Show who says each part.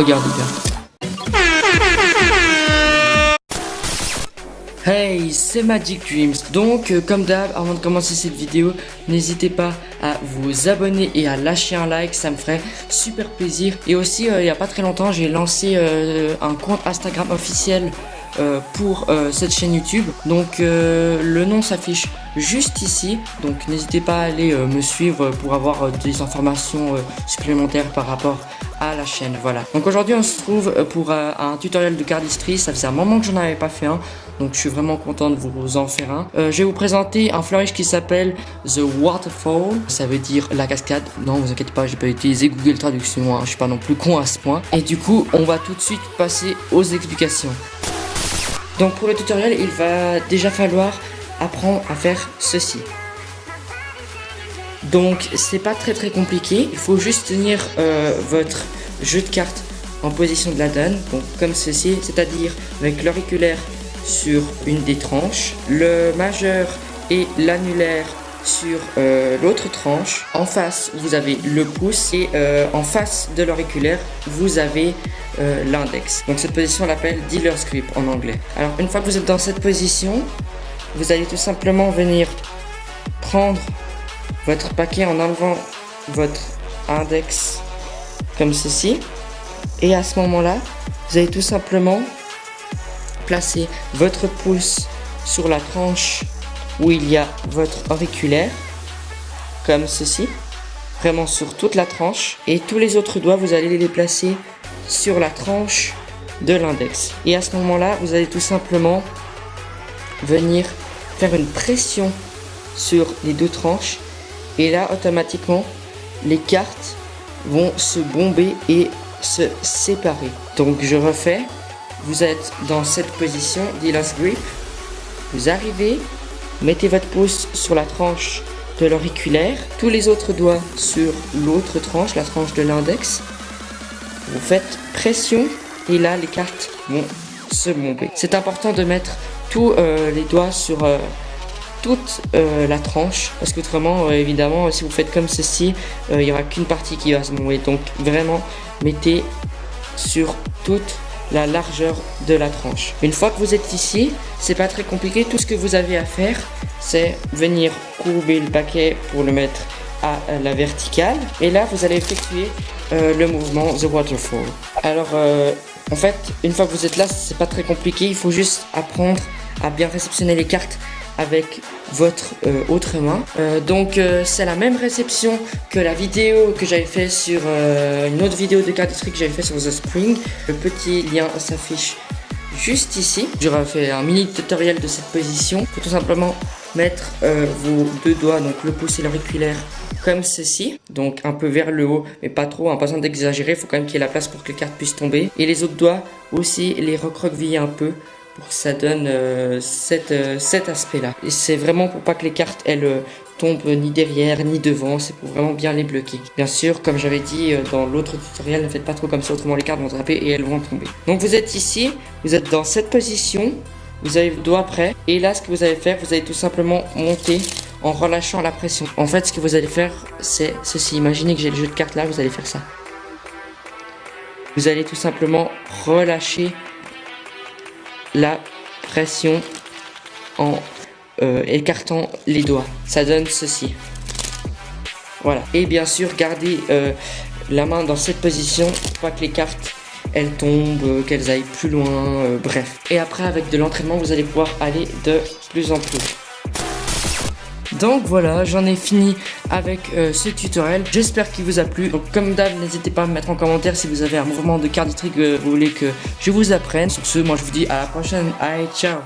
Speaker 1: Regardez bien. Hey, c'est Magic Dreams. Donc, comme d'hab, avant de commencer cette vidéo, n'hésitez pas à vous abonner et à lâcher un like, ça me ferait super plaisir. Et aussi, il n'y a pas très longtemps, j'ai lancé un compte Instagram officiel pour cette chaîne YouTube. Donc, le nom s'affiche juste ici. Donc, n'hésitez pas à aller me suivre pour avoir des informations supplémentaires par rapport à la chaîne. Voilà. Donc aujourd'hui on se trouve pour un tutoriel de cardistry. Ça faisait un moment que j'en avais pas fait un, donc je suis vraiment content de vous en faire un. Je vais vous présenter un flourish qui s'appelle The Waterfall. Ça veut dire la cascade. Non, vous inquiétez pas, j'ai pas utilisé Google Traduction, hein. Je suis pas non plus con à ce point. Et du coup on va tout de suite passer aux explications. Donc pour le tutoriel il va déjà falloir apprendre à faire ceci. Donc c'est pas très compliqué, il faut juste tenir votre jeu de cartes en position de la donne, donc comme ceci, c'est-à-dire avec l'auriculaire sur une des tranches, le majeur et l'annulaire sur l'autre tranche. En face vous avez le pouce et en face de l'auriculaire vous avez l'index. Donc cette position on l'appelle dealer's grip en anglais. Alors une fois que vous êtes dans cette position, vous allez tout simplement venir prendre votre paquet en enlevant votre index comme ceci, et à ce moment là vous allez tout simplement placer votre pouce sur la tranche où il y a votre auriculaire comme ceci, vraiment sur toute la tranche, et tous les autres doigts vous allez les placer sur la tranche de l'index, et à ce moment là vous allez tout simplement venir faire une pression sur les deux tranches. Et là, automatiquement, les cartes vont se bomber et se séparer. Donc, je refais. Vous êtes dans cette position, dealer's grip. Vous arrivez, mettez votre pouce sur la tranche de l'auriculaire, tous les autres doigts sur l'autre tranche, la tranche de l'index. Vous faites pression et là, les cartes vont se bomber. C'est important de mettre tous les doigts sur toute la tranche, parce qu'autrement évidemment si vous faites comme ceci, il n'y aura qu'une partie qui va se bomber. Donc vraiment mettez sur toute la largeur de la tranche. Une fois que vous êtes ici, c'est pas très compliqué. Tout ce que vous avez à faire, c'est venir courber le paquet pour le mettre à la verticale, et là vous allez effectuer le mouvement The Waterfall. Alors en fait, une fois que vous êtes là, c'est pas très compliqué. Il faut juste apprendre à bien réceptionner les cartes avec votre autre main. Donc c'est la même réception que la vidéo que j'avais fait sur une autre vidéo de cardistry que j'avais fait sur The Spring. Le petit lien s'affiche juste ici. J'aurais fait un mini tutoriel de cette position. Il faut tout simplement mettre vos deux doigts, donc le pouce et l'auriculaire, comme ceci, donc un peu vers le haut, mais pas trop, hein, pas besoin d'exagérer. Il faut quand même qu'il y ait la place pour que les cartes puissent tomber. Et les autres doigts aussi, les recroqueviller un peu, pour que ça donne cet aspect là. Et c'est vraiment pour pas que les cartes elles tombent ni derrière ni devant, c'est pour vraiment bien les bloquer. Bien sûr, comme j'avais dit dans l'autre tutoriel, ne faites pas trop comme ça, autrement les cartes vont taper et elles vont tomber. Donc vous êtes ici, vous êtes dans cette position, vous avez vos doigts prêts, et là ce que vous allez faire, vous allez tout simplement monter en relâchant la pression. En fait ce que vous allez faire c'est ceci, imaginez que j'ai le jeu de cartes là, vous allez faire ça. Vous allez tout simplement relâcher la pression en écartant les doigts. Ça donne ceci. Voilà. Et bien sûr, gardez la main dans cette position pour pas que les cartes elles tombent, qu'elles aillent plus loin, bref. Et après, avec de l'entraînement, vous allez pouvoir aller de plus en plus. Donc voilà, j'en ai fini avec ce tutoriel. J'espère qu'il vous a plu. Donc comme d'hab, n'hésitez pas à me mettre en commentaire si vous avez un mouvement de cardistry que vous voulez que je vous apprenne. Sur ce, moi je vous dis à la prochaine. Allez, ciao.